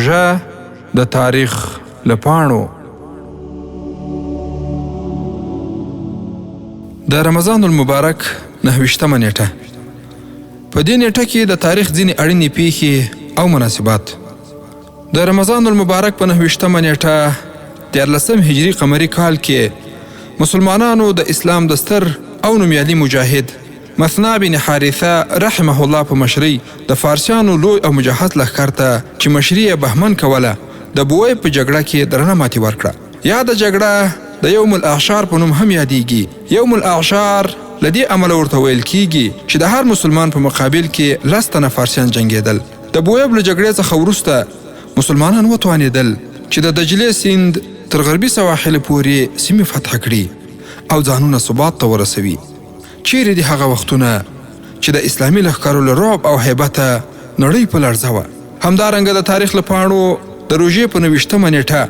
روژه د تاریخ له پاڼو. د رمضان المبارک 9 نیټه. په دې نیټه کې د تاریخ ځینې اړینې پیښې او مناسبات. د رمضان المبارک په 9 نیټه 13 هجری قمری کال کې مسلمانانو د اسلام د ستر او نومیالي مجاهد مثنى بن حارثه رحمه الله په مشرۍ د فارسیانو لوی او مجهز لښکر ته چې مشري یې بهمن کوله د بوی په جګړه کې درنه ماتې ورکړه. یا د جګړه د یوم الاعشار په نوم هم یادیږي. یوم الاعشار لدې عمل ورته ویل کیږي چې د هر مسلمان په مقابل کې 10 تنه فارسیان جنگیدل. د بوی له جګړې څخه وروسته مسلمانان وتوانېدل چې د دجلې سیند تر غربي سواحل پورې سیمې فتح کړي او ځانونه ثبات ته ورسوي. چیرې دي هغه وختونه چې د اسلامي لښکرو له رعب او هیبته نړۍ په لړزه وه. همدارنګه د تاریخ له پاڼو د روژې په 29 نیټه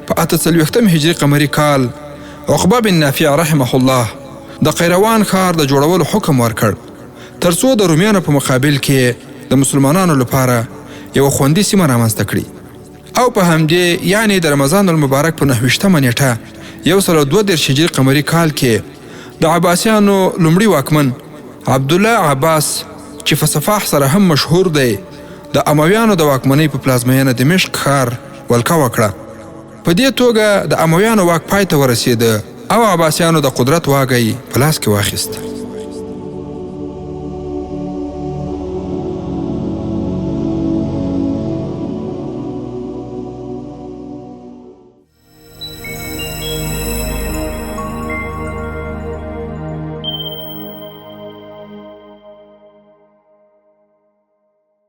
په 48 هجري قمري کال عقبه بن نافع رحمه الله د قیروان ښار د جوړولو حکم ورکړ تر څو د رومیانو په مقابل کې د مسلمانانو لپاره یو خوندي سیمه رامنځته کړي. او په همدې یعنی د رمضان المبارک په 29 نیټه 122 هجري قمري کال کې د عباسیانو لومړي واکمن عبدالله عباس چې په صفاح سره هم مشهور دی د امویانو د واکمنۍ په پلازمینه دمشق ښار ولکه وکړه. په دې توګه د امویانو واک پای ته ورسېده او عباسیانو د قدرت واګی په لاس کې واخیسته.